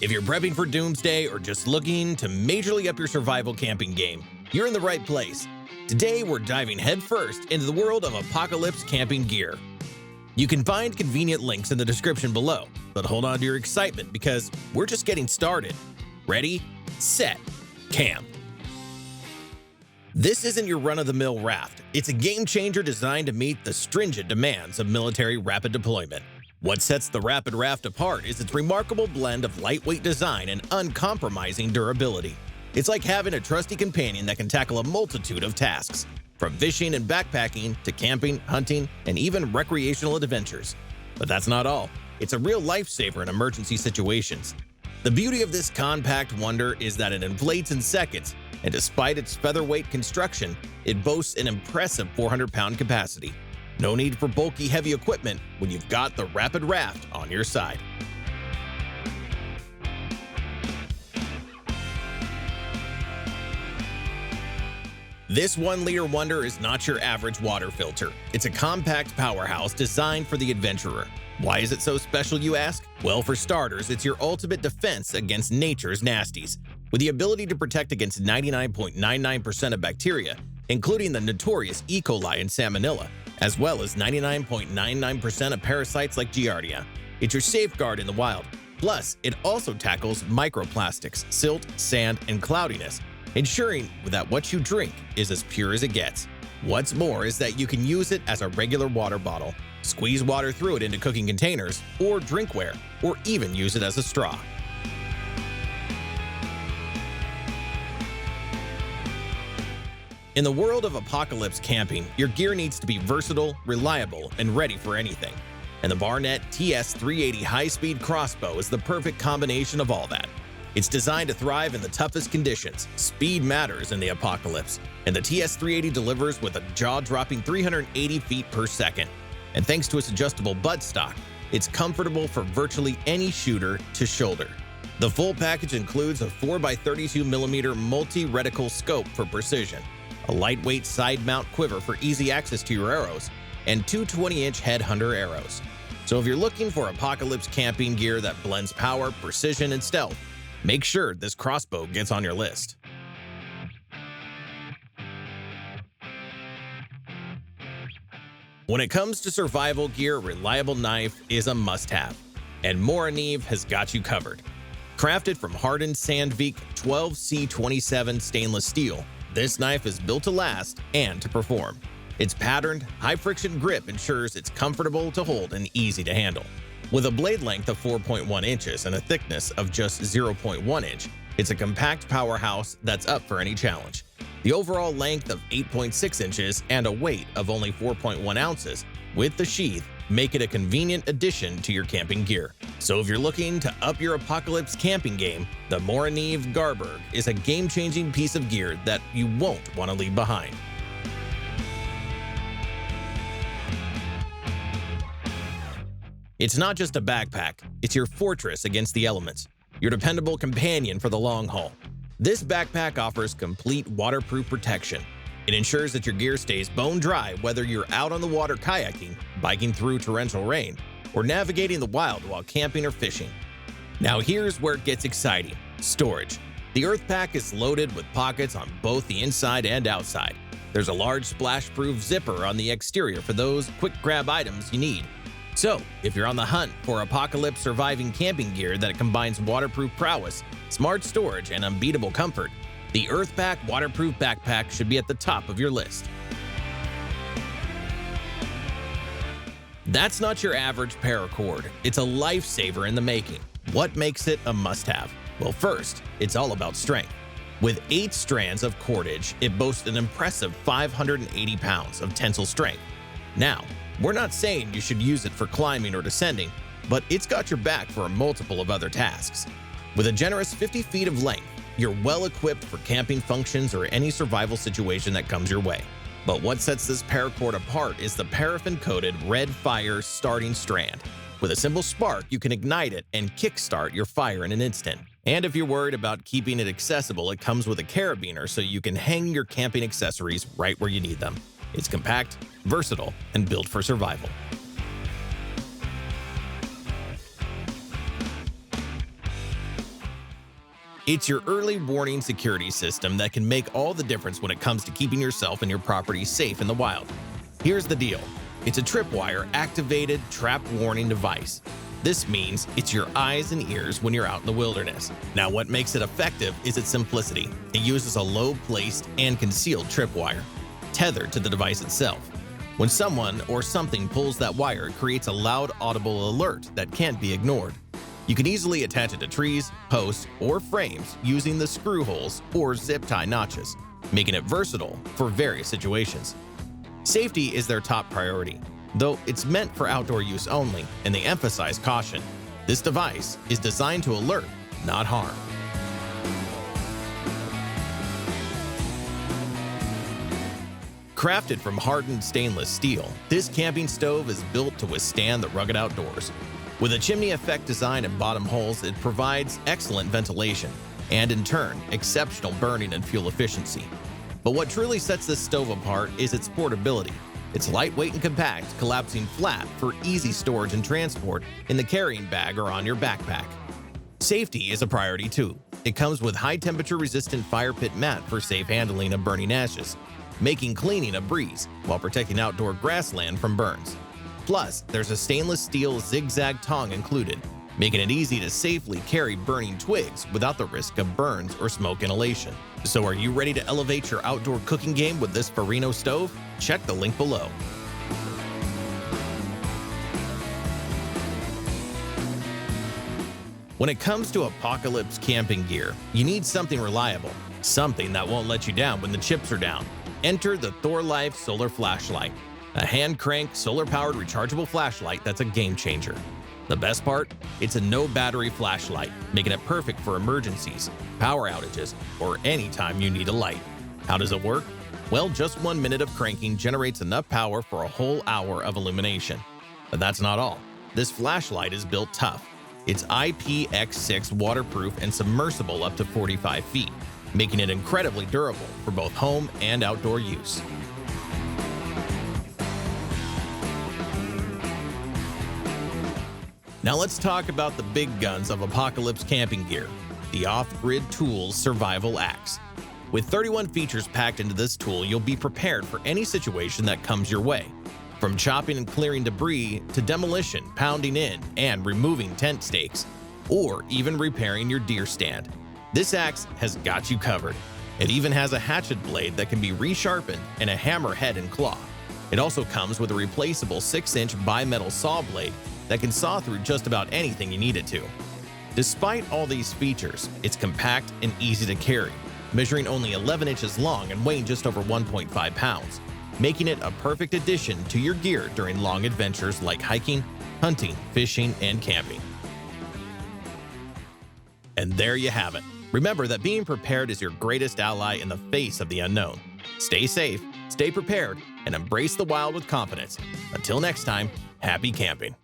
If you're prepping for doomsday or just looking to majorly up your survival camping game, you're in the right place. Today, we're diving headfirst into the world of apocalypse camping gear. You can find convenient links in the description below, but hold on to your excitement because we're just getting started. Ready, set, camp. This isn't your run-of-the-mill raft. It's a game-changer designed to meet the stringent demands of military rapid deployment. What sets the Rapid Raft apart is its remarkable blend of lightweight design and uncompromising durability. It's like having a trusty companion that can tackle a multitude of tasks, from fishing and backpacking to camping, hunting, and even recreational adventures. But that's not all. It's a real lifesaver in emergency situations. The beauty of this compact wonder is that it inflates in seconds, and despite its featherweight construction, it boasts an impressive 400-pound capacity. No need for bulky heavy equipment when you've got the Rapid Raft on your side. This 1-liter wonder is not your average water filter. It's a compact powerhouse designed for the adventurer. Why is it so special, you ask? Well, for starters, it's your ultimate defense against nature's nasties. With the ability to protect against 99.99% of bacteria, including the notorious E. coli and Salmonella, as well as 99.99% of parasites like Giardia. It's your safeguard in the wild. Plus, it also tackles microplastics, silt, sand, and cloudiness, ensuring that what you drink is as pure as it gets. What's more is that you can use it as a regular water bottle, squeeze water through it into cooking containers or drinkware, or even use it as a straw. In the world of apocalypse camping, your gear needs to be versatile, reliable, and ready for anything. And the Barnett TS380 high-speed crossbow is the perfect combination of all that. It's designed to thrive in the toughest conditions. Speed matters in the apocalypse, and the TS380 delivers with a jaw-dropping 380 feet per second. And thanks to its adjustable buttstock, it's comfortable for virtually any shooter to shoulder. The full package includes a 4x32mm multi-reticle scope for precision, a lightweight side mount quiver for easy access to your arrows, and two 20-inch head hunter arrows. So if you're looking for apocalypse camping gear that blends power, precision, and stealth, make sure this crossbow gets on your list. When it comes to survival gear, a reliable knife is a must-have, and Morakniv has got you covered. Crafted from hardened Sandvik 12C27 stainless steel, this knife is built to last and to perform. Its patterned, high-friction grip ensures it's comfortable to hold and easy to handle. With a blade length of 4.1 inches and a thickness of just 0.1 inch, it's a compact powerhouse that's up for any challenge. The overall length of 8.6 inches and a weight of only 4.1 ounces, with the sheath, make it a convenient addition to your camping gear. So if you're looking to up your apocalypse camping game, the Morakniv Gerber is a game-changing piece of gear that you won't want to leave behind. It's not just a backpack, it's your fortress against the elements, your dependable companion for the long haul. This backpack offers complete waterproof protection. It ensures that your gear stays bone dry whether you're out on the water kayaking, biking through torrential rain, or navigating the wild while camping or fishing. Now here's where it gets exciting: storage. The Earthpak is loaded with pockets on both the inside and outside. There's a large splash-proof zipper on the exterior for those quick grab items you need. So, if you're on the hunt for apocalypse surviving camping gear that combines waterproof prowess, smart storage, and unbeatable comfort, the Earthpak waterproof backpack should be at the top of your list. That's not your average paracord. It's a lifesaver in the making. What makes it a must-have? Well, first, it's all about strength. With 8 strands of cordage, it boasts an impressive 580 pounds of tensile strength. Now, we're not saying you should use it for climbing or descending, but it's got your back for a multiple of other tasks. With a generous 50 feet of length, you're well equipped for camping functions or any survival situation that comes your way. But what sets this paracord apart is the paraffin-coated red fire starting strand. With a simple spark, you can ignite it and kickstart your fire in an instant. And if you're worried about keeping it accessible, it comes with a carabiner so you can hang your camping accessories right where you need them. It's compact, versatile, and built for survival. It's your early warning security system that can make all the difference when it comes to keeping yourself and your property safe in the wild. Here's the deal. It's a tripwire activated trap warning device. This means it's your eyes and ears when you're out in the wilderness. Now, what makes it effective is its simplicity. It uses a low-placed and concealed tripwire, tethered to the device itself. When someone or something pulls that wire, it creates a loud, audible alert that can't be ignored. You can easily attach it to trees, posts, or frames using the screw holes or zip tie notches, making it versatile for various situations. Safety is their top priority, though it's meant for outdoor use only, and they emphasize caution. This device is designed to alert, not harm. Crafted from hardened stainless steel, this camping stove is built to withstand the rugged outdoors. With a chimney effect design and bottom holes, it provides excellent ventilation and, in turn, exceptional burning and fuel efficiency. But what truly sets this stove apart is its portability. It's lightweight and compact, collapsing flat for easy storage and transport in the carrying bag or on your backpack. Safety is a priority too. It comes with high-temperature resistant fire pit mat for safe handling of burning ashes, making cleaning a breeze while protecting outdoor grassland from burns. Plus, there's a stainless steel zigzag tong included, making it easy to safely carry burning twigs without the risk of burns or smoke inhalation. So are you ready to elevate your outdoor cooking game with this Vareno stove? Check the link below. When it comes to apocalypse camping gear, you need something reliable, something that won't let you down when the chips are down. Enter the ThorLife Solar Flashlight, a hand-crank, solar-powered rechargeable flashlight that's a game-changer. The best part? It's a no-battery flashlight, making it perfect for emergencies, power outages, or any time you need a light. How does it work? Well, just 1 minute of cranking generates enough power for a whole hour of illumination. But that's not all. This flashlight is built tough. It's IPX6 waterproof and submersible up to 45 feet, making it incredibly durable for both home and outdoor use. Now let's talk about the big guns of apocalypse camping gear, the Off-Grid Tools Survival Axe. With 31 features packed into this tool, you'll be prepared for any situation that comes your way. From chopping and clearing debris to demolition, pounding in, and removing tent stakes, or even repairing your deer stand. This axe has got you covered. It even has a hatchet blade that can be resharpened and a hammer head and claw. It also comes with a replaceable 6-inch bimetal saw blade that can saw through just about anything you need it to. Despite all these features, it's compact and easy to carry, measuring only 11 inches long and weighing just over 1.5 pounds, making it a perfect addition to your gear during long adventures like hiking, hunting, fishing, and camping. And there you have it. Remember that being prepared is your greatest ally in the face of the unknown. Stay safe, stay prepared, and embrace the wild with confidence. Until next time, happy camping.